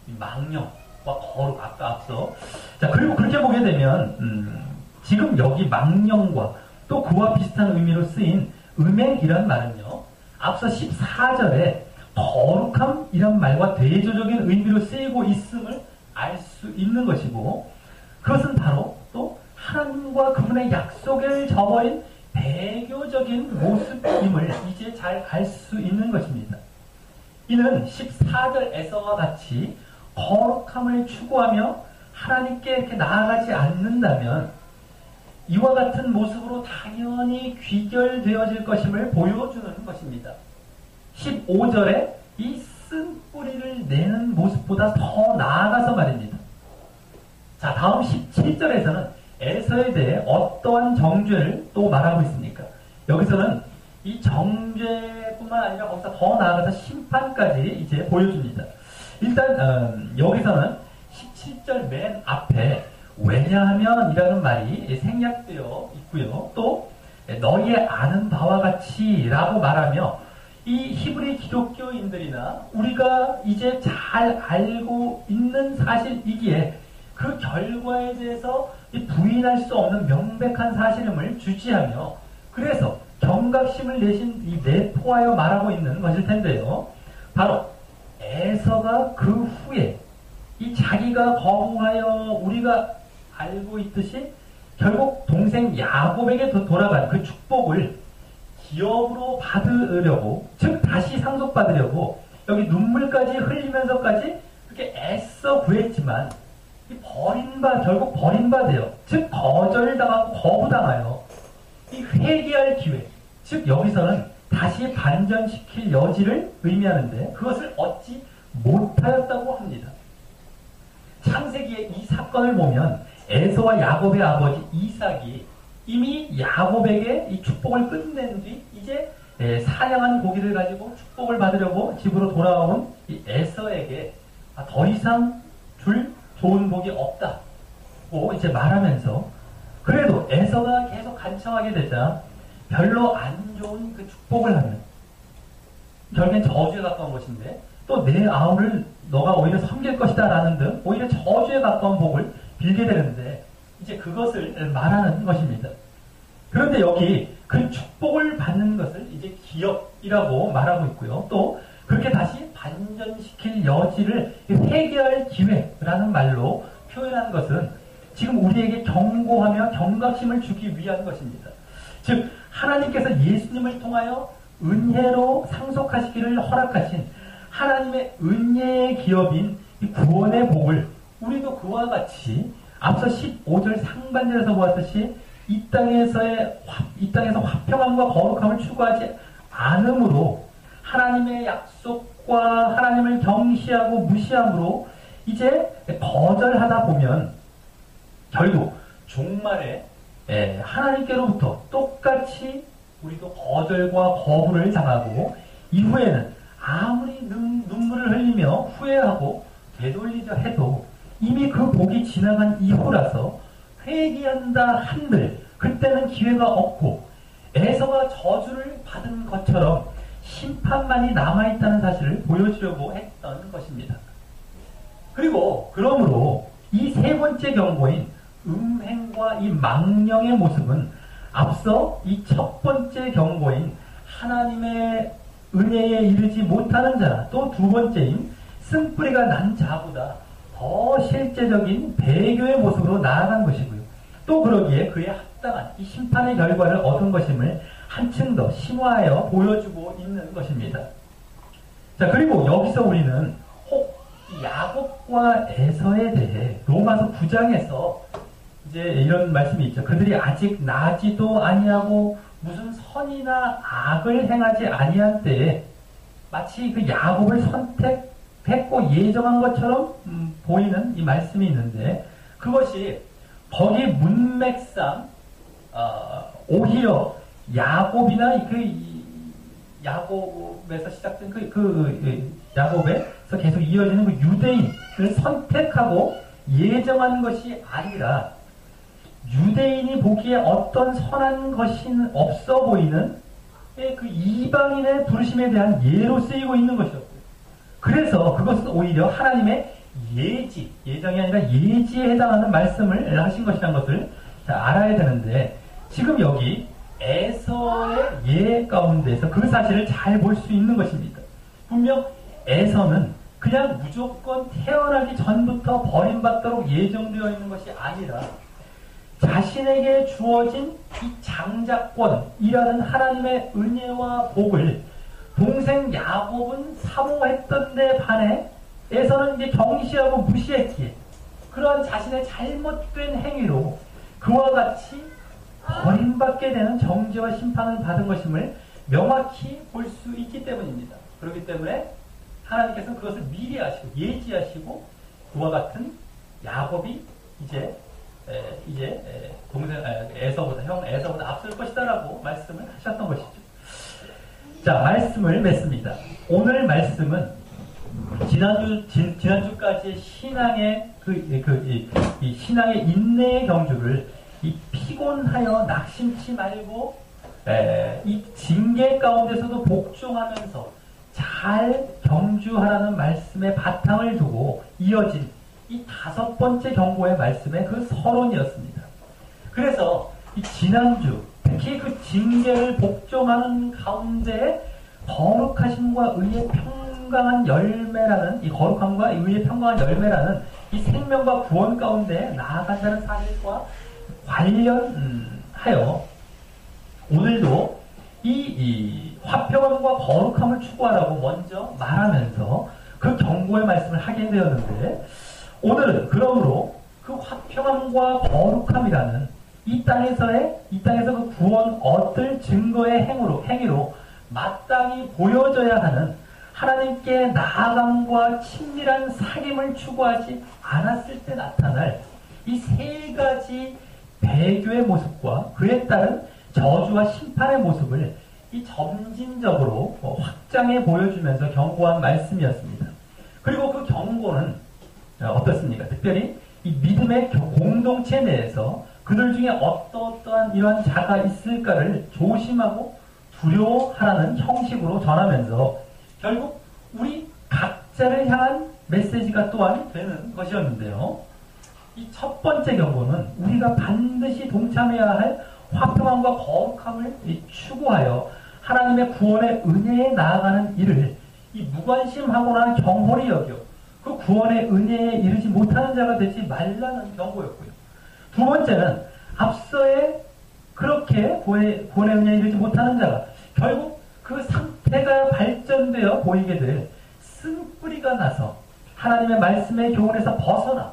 이 망령과 거룩 아까 앞서 자 그리고 그렇게 보게 되면 지금 여기 망령과 또 그와 비슷한 의미로 쓰인 음행이란 말은요 앞서 14절에 거룩함이란 말과 대조적인 의미로 쓰이고 있음을 알 수 있는 것이고 그것은 바로 또 하나님과 그분의 약속을 저버린 배교적인 모습임을 이제 잘 알 수 있는 것입니다. 이는 14절에서와 같이 거룩함을 추구하며 하나님께 이렇게 나아가지 않는다면 이와 같은 모습으로 당연히 귀결되어질 것임을 보여주는 것입니다. 15절에 이 쓴 뿌리를 내는 모습보다 더 나아가서 말입니다. 자, 다음 17절에서는 에서에 대해 어떠한 정죄를 또 말하고 있습니까? 여기서는 이 정죄뿐만 아니라 거기서 더 나아가서 심판까지 이제 보여줍니다. 일단 여기서는 17절 맨 앞에 왜냐하면 이라는 말이 생략되어 있고요. 또 너희의 아는 바와 같이 라고 말하며 이 히브리 기독교인들이나 우리가 이제 잘 알고 있는 사실이기에 그 결과에 대해서 부인할 수 없는 명백한 사실임을 주지하며 그래서 경각심을 내신 이 내포하여 말하고 있는 것일 텐데요. 바로 에서가 그 후에 이 자기가 거부하여 우리가 알고 있듯이 결국 동생 야곱에게 돌아간 그 축복을 기업으로 받으려고, 즉 다시 상속받으려고 여기 눈물까지 흘리면서까지 그렇게 애써 구했지만 결국 버림받아요. 즉 거절당하고 거부당하여 이 회개할 기회, 즉 여기서는 다시 반전시킬 여지를 의미하는데 그것을 얻지 못하였다고 합니다. 창세기의 이 사건을 보면 에서와 야곱의 아버지 이삭이 이미 야곱에게 이 축복을 끝낸 뒤 이제 사냥한 고기를 가지고 축복을 받으려고 집으로 돌아온 이 에서에게 더 이상 줄 좋은 복이 없다고 이제 말하면서 그래도 에서가 계속 간청하게 되자 별로 안 좋은 그 축복을 하면 결국엔 저주에 가까운 것인데 또 내 아우를 너가 오히려 섬길 것이다 라는 등 오히려 저주에 가까운 복을 빌게 되는데 이제 그것을 말하는 것입니다. 그런데 여기 그 축복을 받는 것을 이제 기업이라고 말하고 있고요. 또 그렇게 다시 반전시킬 여지를 회개할 기회라는 말로 표현한 것은 지금 우리에게 경고하며 경각심을 주기 위한 것입니다. 즉 하나님께서 예수님을 통하여 은혜로 상속하시기를 허락하신 하나님의 은혜의 기업인 이 구원의 복을 우리도 그와 같이 앞서 15절 상반절에서 보았듯이 이 땅에서 화평함과 거룩함을 추구하지 않음으로 하나님의 약속과 하나님을 경시하고 무시함으로 이제 거절하다 보면 결국 종말에 하나님께로부터 똑같이 우리도 거절과 거부를 당하고 이후에는 아무리 눈물을 흘리며 후회하고 되돌리려 해도 이미 그 복이 지나간 이후라서 회개한다 한들 그때는 기회가 없고 에서가 저주를 받은 것처럼 심판만이 남아있다는 사실을 보여주려고 했던 것입니다. 그리고 그러므로 이 세 번째 경고인 음행과 이 망령의 모습은 앞서 이 첫 번째 경고인 하나님의 은혜에 이르지 못하는 자, 또 두 번째인 쓴뿌리가 난 자보다 더 실제적인 배교의 모습으로 나아간 것이고요. 또 그러기에 그에 합당한 이 심판의 결과를 얻은 것임을 한층 더 심화하여 보여주고 있는 것입니다. 자, 그리고 여기서 우리는 혹 야곱과 에서에 대해 로마서 9장에서 이제 이런 말씀이 있죠. 그들이 아직 나지도 아니하고 무슨 선이나 악을 행하지 아니한 때에 마치 그 야곱을 선택했고 예정한 것처럼 보이는 이 말씀이 있는데 그것이 거기 문맥상 오히려 야곱이나 야곱에서 시작된 야곱에서 계속 이어지는 그 유대인을 선택하고 예정한 것이 아니라 유대인이 보기에 어떤 선한 것이 없어 보이는 그 이방인의 부르심에 대한 예로 쓰이고 있는 것이었고요. 그래서 그것은 오히려 하나님의 예정이 아니라 예지에 해당하는 말씀을 하신 것이라는 것을 알아야 되는데 지금 여기 에서의 예 가운데서 그 사실을 잘 볼 수 있는 것입니다. 분명 에서는 그냥 무조건 태어나기 전부터 버림받도록 예정되어 있는 것이 아니라 자신에게 주어진 이 장자권이라는 하나님의 은혜와 복을 동생 야곱은 사모했던 데 반해 에서는 이제 경시하고 무시했기에 그러한 자신의 잘못된 행위로 그와 같이 버림받게 되는 정죄와 심판을 받은 것임을 명확히 볼 수 있기 때문입니다. 그렇기 때문에 하나님께서는 그것을 미리 하시고 예지하시고 그와 같은 야곱이 이제 동생 형 에서보다 앞설 것이다라고 말씀을 하셨던 것이죠. 자, 말씀을 맺습니다. 오늘 말씀은 지난주까지의 신앙의 이 신앙의 인내의 경주를 이 피곤하여 낙심치 말고 이 징계 가운데서도 복종하면서 잘 경주하라는 말씀에 바탕을 두고 이어진 이 5번째 경고의 말씀의 그 서론이었습니다. 그래서 이 지난주 특히 그 징계를 복종하는 가운데 거룩하심과 의의 평강한 열매라는 이 거룩함과 의의 평강한 열매라는 이 생명과 구원 가운데 나아간다는 사실과 관련하여 오늘도 이 화평함과 거룩함을 추구하라고 먼저 말하면서 그 경고의 말씀을 하게 되었는데, 오늘은 그러므로 그 화평함과 거룩함이라는 이 땅에서 그 구원 얻을 증거의 행위로 마땅히 보여져야 하는 하나님께 나아감과 친밀한 사귐을 추구하지 않았을 때 나타날 이 3가지 배교의 모습과 그에 따른 저주와 심판의 모습을 이 점진적으로 확장해 보여주면서 경고한 말씀이었습니다. 그리고 그 경고는 어떻습니까? 특별히 이 믿음의 공동체 내에서 그들 중에 어떠한 이러한 자가 있을까를 조심하고 두려워하라는 형식으로 전하면서 결국 우리 각자를 향한 메시지가 또한 되는 것이었는데요. 이 첫 번째 경고는 우리가 반드시 동참해야 할 화평함과 거룩함을 추구하여 하나님의 구원의 은혜에 나아가는 일을 이 무관심하거나 경홀히 여겨 그 구원의 은혜에 이르지 못하는 자가 되지 말라는 경고였고요. 두 번째는 앞서에 그렇게 구원의 은혜에 이르지 못하는 자가 결국 그 상태가 발전되어 보이게 될 쓴뿌리가 나서 하나님의 말씀의 교훈에서 벗어나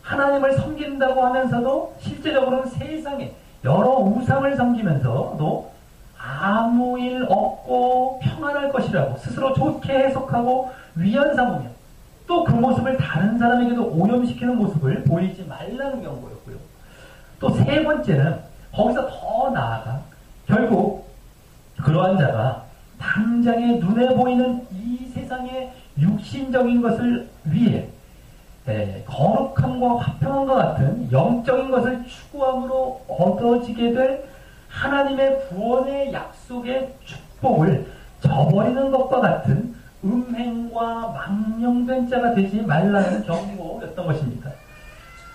하나님을 섬긴다고 하면서도 실제적으로는 세상에 여러 우상을 섬기면서도 아무 일 없고 평안할 것이라고 스스로 좋게 해석하고 위안 삼으며 또 그 모습을 다른 사람에게도 오염시키는 모습을 보이지 말라는 경고였고요. 또 3번째는 거기서 더 나아가 결국 그러한 자가 당장에 눈에 보이는 이 세상의 육신적인 것을 위해 거룩함과 화평함과 같은 영적인 것을 추구함으로 얻어지게 될 하나님의 구원의 약속의 축복을 저버리는 것과 같은 음행과 망령된 자가 되지 말라는 경고였던 것입니다.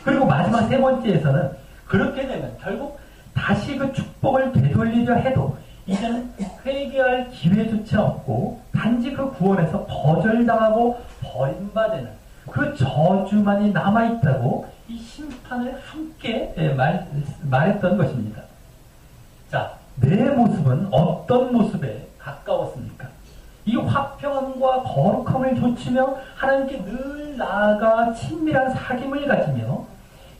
그리고 마지막 3번째에서는 그렇게 되면 결국 다시 그 축복을 되돌리려 해도 이제는 회개할 기회조차 없고 단지 그 구원에서 거절당하고 버림받는 그 저주만이 남아있다고 이 심판을 함께 말했던 것입니다. 자, 내 모습은 어떤 모습에 가까웠습니까? 이 화평함과 거룩함을 좇으며 하나님께 늘 나아가 친밀한 사귐을 가지며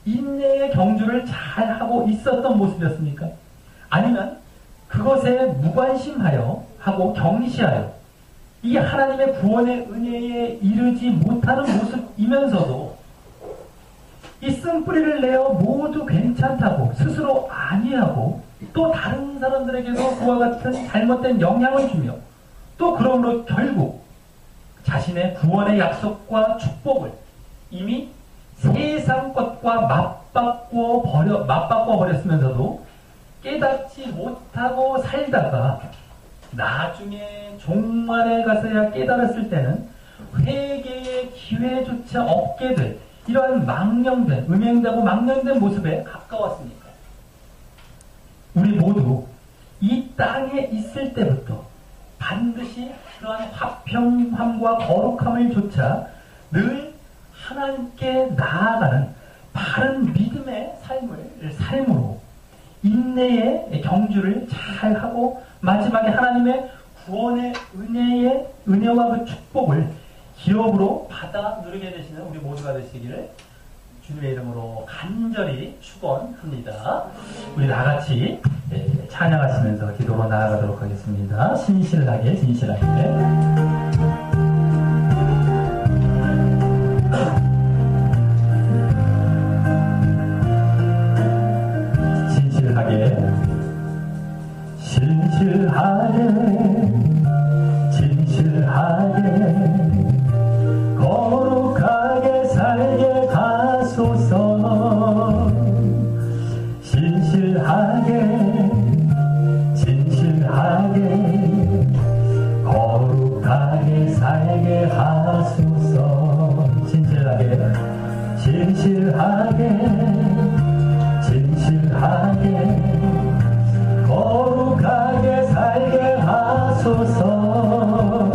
인내의 경주를 잘하고 있었던 모습이었습니까? 아니면 그것에 무관심하여 하고 경시하여 이 하나님의 구원의 은혜에 이르지 못하는 모습이면서도 이 쓴뿌리를 내어 모두 괜찮다고 스스로 아니하고 또 다른 사람들에게도 그와 같은 잘못된 영향을 주며 또 그러므로 결국 자신의 구원의 약속과 축복을 이미 세상 것과 맞바꿔 버렸으면서도 깨닫지 못하고 살다가 나중에 종말에 가서야 깨달았을 때는 회개의 기회조차 없게 될 이러한 망령된, 음행되고 망령된 모습에 가까웠으니까 우리 모두 이 땅에 있을 때부터 반드시 그러한 화평함과 거룩함을 조차 늘 하나님께 나아가는 바른 믿음의 삶으로 인내의 경주를 잘하고 마지막에 하나님의 구원의 은혜와 그 축복을 기업으로 받아 누리게 되시는 우리 모두가 되시기를 주님의 이름으로 간절히 축원합니다. 우리 다같이 찬양하시면서 기도로 나아가도록 하겠습니다. 진실하게 진실하게 진실하게 하소서.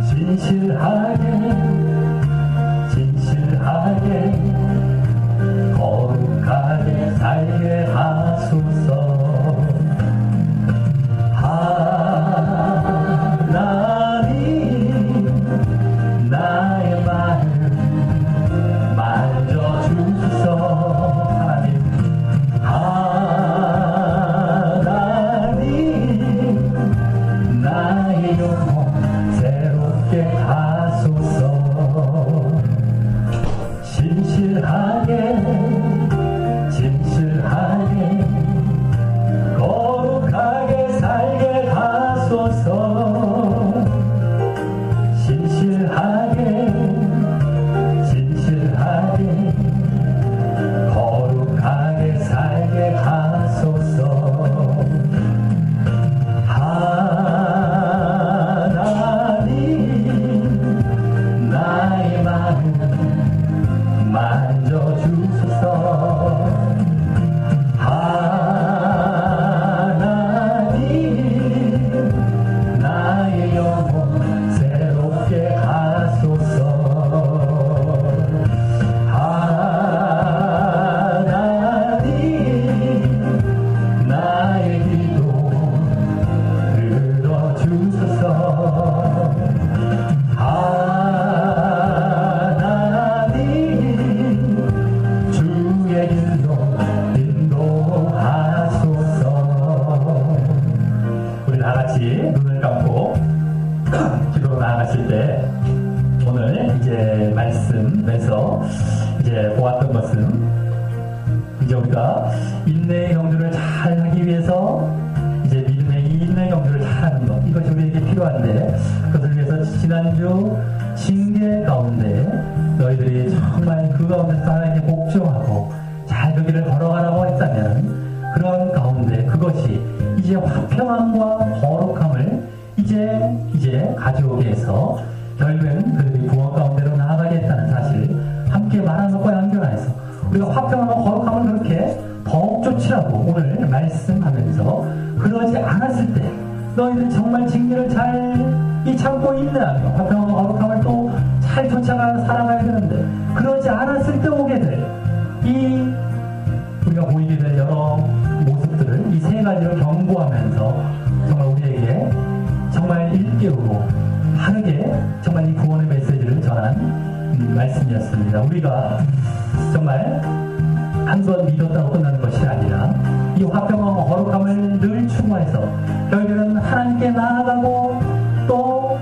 진실하게 거룩하게 살게 하소서. 하나님 나의 마음 만져주소서. 하나님 나의 영혼 새롭게 하소서. 진실하게 거룩하게 살게 하소서. 진실하게 거룩하게 살게 하소서. 하나님 나의 마음 만져주소서. 하나님 나의 영혼 새롭게 하소서. 하나님 나의 기도 들어주소서. 하나님 주의 길로 인도하소서. 우리 다같이 눈을 감고 기도로 나아갔을 때 오늘 이제 말씀에서 이제 보았던 것은 이제 우리가 인내의 경주를 잘 하기 위해서 이제 믿음의 이 인내의 경주를 잘 하는 것, 이것이 우리에게 필요한데, 그것을 위해서 지난주 징계 가운데 너희들이 정말 그 가운데서 하나님께 복종하고 잘 그 길을 걸어가라고 했다면, 그런 가운데 그것이 이제 화평함과 거룩함을 이제 가져오게 해서 결국에는 그들이 구원 가운데로 나아가겠다는 사실 함께 말하는 것과 연결해서 우리가 화평함과 거룩함을 그렇게 더욱 쫓으라고 오늘 말씀하면서, 그러지 않았을 때 너희들이 정말 징계를 잘 참고 인내하며 화평함과 거룩함을 또 잘 쫓아가 살아가야 되는데, 그러지 않았을 때 오게 될 우리가 보이게 될 여러 모습들을 이 세 가지로 경고하면서 정말 우리에게 정말 일깨우고 바르게 정말 이 구원의 메시지를 전한 말씀이었습니다. 우리가 정말 한 번 믿었다고 끝나는 것이 아니라 이 화평함과 거룩함을 늘 추구해서 결국에는 하나님께 나아가고 또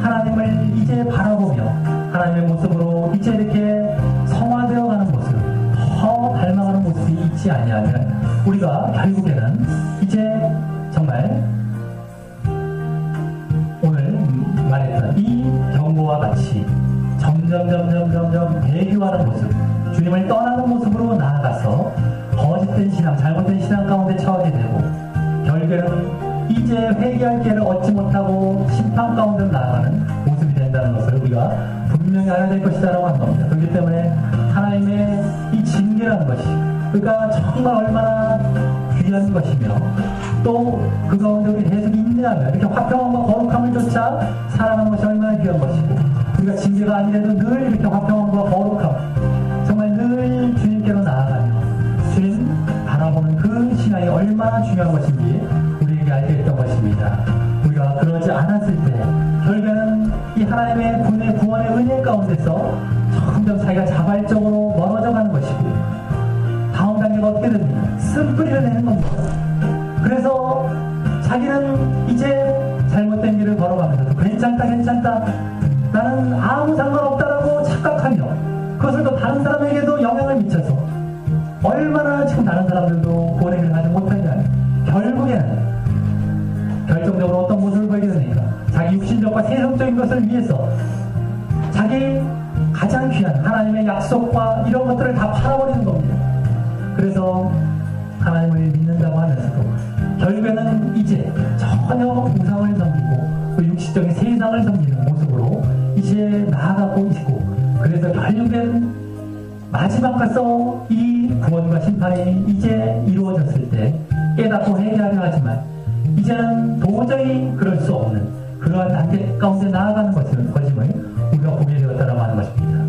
하나님을 이제 바라보며 하나님의 모습으로 이제 이렇게 성화되어가는 모습, 더 닮아가는 모습이 있지 아니하면 우리가 결국에는 이제 정말 오늘 말했던 이 경고와 같이 점점 배교하는 모습, 주님을 떠나는 모습으로 나아가서 거짓된 신앙, 잘못된 신앙 가운데 처하게 되고 결국에는 이제 회개할 기회를 얻지 못하고 심판 가운데로 나아가는 모습이 된다는 것을 우리가 분명히 알아야 될 것이다라고 하는 겁니다. 그렇기 때문에 하나님의 이 징계라는 것이 그러니까 정말 얼마나 귀한 것이며 또 그 가운데 우리 계속 인내하며 이렇게 화평함과 거룩함을 쫓아 살아가는 것이 얼마나 귀한 것이고, 우리가 징계가 아니라도 늘 이렇게 화평함과 거룩함 정말 늘 주님께로 나아가며 주님 바라보는 그 신앙이 얼마나 중요한 것인지 우리에게 알게 했던 것입니다. 우리가 그러지 않았을 때 결국에는 이 하나님의 구원의 은혜 가운데서 점점 자기가 자발적으로 멀어져가는 것이고, 다음 단계가 어떻게 됩니까? 쓴뿌리를 내는 겁니다. 그래서 자기는 이제 잘못된 길을 걸어가면서도 괜찮다 나는 아무 상관없다라고 착각하며 그것을 또 다른 사람에게도 영향을 미쳐서 얼마나 지금 다른 사람들도 구원의 길을 가지 못하냐, 결국에는 결정적으로 어떤 모습을 보이게 됩니까? 자기 육신적과 세속적인 것을 위해서 자기 가장 귀한 하나님의 약속과 이런 것들을 다 팔아버리는 겁니다. 그래서 하나님을 믿는다고 하면서도 결국에는 이제 전혀 우상을 섬기고 그 육신적인 세상을 섬기는 모습으로 이제 나아가고 있고, 그래서 결국엔 마지막 가서 이 구원과 심판이 이제 이루어졌을 때 깨닫고 회개하려 하지만 이제는 도저히 도저히 그럴 수 없는 그러한 단계 가운데 나아가는 것임을 우리가 보게 되었다라고 하는 것입니다.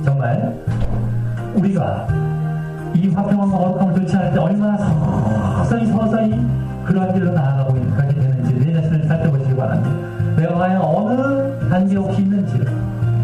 정말 우리가 이 화평함과 거룩함을 좋지 않을 때 얼마나 서서히 그러한 길로 나아가고 가게 되는지 내 자신을 살펴보시기 바랍니다. 내가 과연 어느 단계 없이 있는지,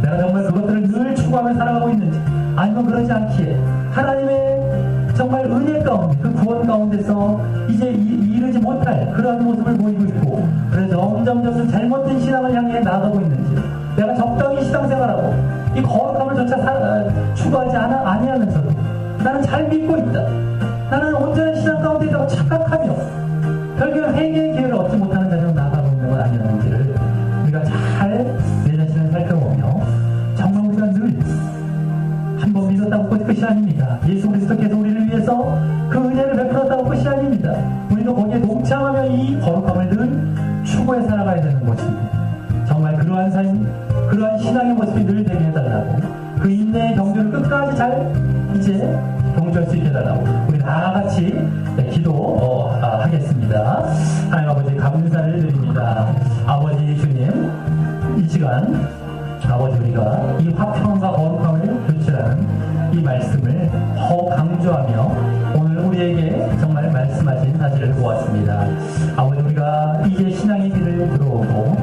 내가 정말 그것들을 늘 추구하며 살아가고 있는지, 아니면 그러지 않기에 하나님의 정말 은혜 가운데, 그 구원 가운데서 이제 이르지 못할 그러한 모습을 보이고 있고, 그래서 점점 잘못된 신앙을 향해 나아가고 있는지, 내가 적당히 신앙생활하고 이 거룩함을 조차 추구하지 아니하면서도 나는 잘 믿고 있다, 나는 온전한 신앙 가운데 있다고 착각하며 결국은 회개의 기회를 얻지 못하는 자리로 나아가고 있는 건 아니었는지를 우리가 잘 내 자신을 살펴보며, 정말 우리가 늘 한 번 믿었다고 끝이 아닙니다. 예수 그리스도께서 우리를 위해서 그 은혜를 베풀었다고 끝이 아닙니다. 우리도 거기에 동참하며 이 거룩함을 늘 추구해 살아가야 되는 것입니다. 정말 그러한 삶, 그러한 신앙의 모습이 늘 되게 해달라고, 그 인내의 경주를 끝까지 잘 이제 경주할 수 있게 해달라고 우리 다 같이 기도하겠습니다. 하나님 아버지 감사를 드립니다. 아버지 주님, 이 시간 아버지 우리가 이 화평과 거룩함을 교체하는 이 말씀을 더 강조하며 오늘 우리에게 정말 말씀하신 사실을 보았습니다. 아버지 우리가 이제 신앙의 길을 들어오고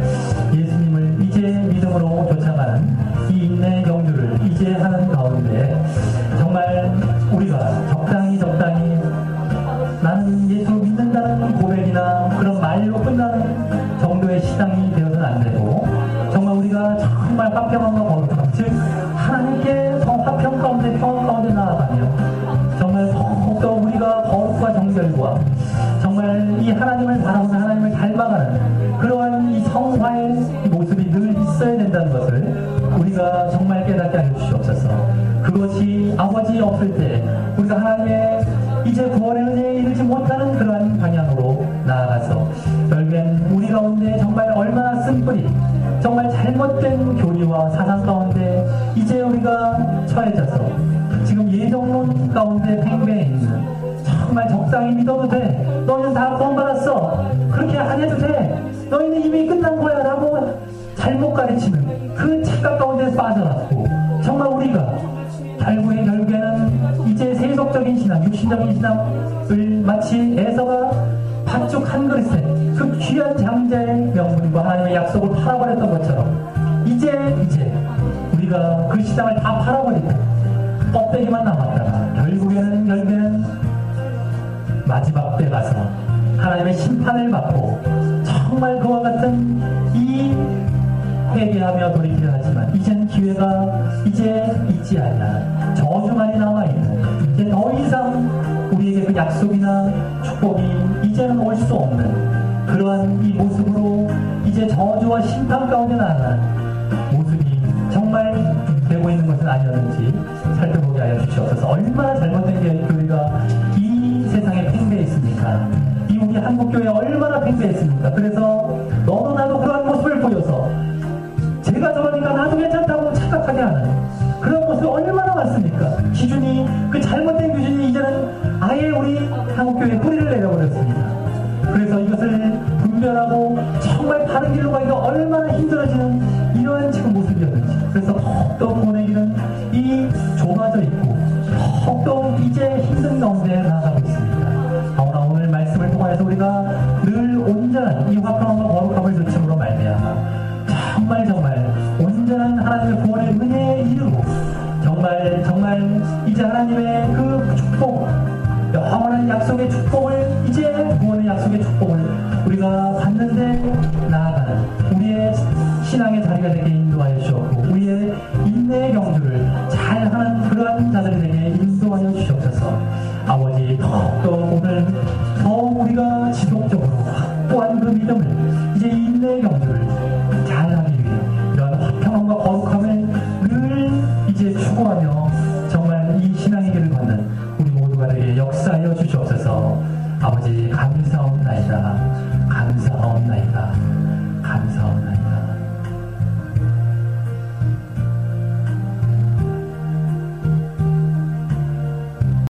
예수님을 이제 믿음으로 쫓아가는 이 인내의 경주를 이제 하는 가운데 정말 우리가 적당히 나는 예수를 믿는다는 고백이나 그런 말로 끝나는 정도의 신앙이 되어서는 안 되고, 정말 우리가 정말 화평함과 거룩함, 즉 하나님께 화평 가운데 평화 가운데 나아가며 정말 더욱더 우리가 거룩과 정결과 정말 이 하나님을 바라보는 하나님을 닮아가는 그러한 이 성화의 모습이 늘 있어야 된다는 것을 우리가 정말 깨닫게 하여 주시옵소서. 그것이 아버지 없을 때 우리가 하나님의 이제 구원의 은혜에 이르지 못하는 그러한 방향으로 나아가서 결국엔 우리 가운데 정말 얼마나 쓴뿌리, 정말 잘못된 교리와 사상 가운데 이제 우리가 처해져서 지금 예정론 가운데 팽배해 있는, 정말 적당히 믿어도 돼, 너희는 다 구원받았어, 그렇게 안 해도 돼, 너희는 이미 끝난 거야 라고 잘못 가르치는 그 착각 가운데 빠져나고, 정말 우리가 결국에는 이제 세속적인 신앙, 육신적인 신앙을 마치 에서가 팥죽 한 그릇에 그 귀한 장자의 명분과 하나님의 약속을 팔아버렸던 것처럼 이제 우리가 그 신앙을 다 팔아버리고 껍데기만 남았다가 결국에는 마지막 때 가서 하나님의 심판을 받고 정말 그와 같은 이 회개하며 돌이켜야 하지만 이젠 기회가 이제 있지 않나, 저주만이 남아있는, 이제 더 이상 우리에게 그 약속이나 축복이 이제는 올 수 없는 그러한 이 모습으로 이제 저주와 심판 가운데 나아가는 모습이 정말 되고 있는 것은 아니었는지 살펴보게 하여 주시옵소서. 얼마나 잘못된 게 교회가 이 세상에 팽배해 있습니까? 이 우리 한국교회가 얼마나 팽배했습니까? 그래서 너도 나도 그러한 모습을 보여서 제가 저러니까 나도 괜찮다고 착각하게 하는 그런 모습이 얼마나 많습니까? 기준이, 그 잘못된 기준이 이제는 아예 우리 한국교회에 뿌리를 내려버렸습니다. 그래서 이것을 분별하고 정말 바른 길로 가기가 얼마나 힘들어지는 이러한 지금 모습이었는지, 그래서 더욱더 구원의 길은 이 좁아져 있고 더욱더 이제 힘든 가운데 나아가고 있습니다. 오늘 말씀을 통해서 우리가 늘 온전한 이 화평함과 거룩함을 조침으로 말미암아 정말 온전한 하나님의 구원의 은혜에 이르고 정말 이제 하나님의 그 축복, 영원한 약속의 축복을, 이제 구원의 약속의 축복을 우리가 받는데 나아가는 우리의 신앙의 자리가 되게 인도하여 주셨고, 우리의 인내의 경주를 잘하는 그러한 자들이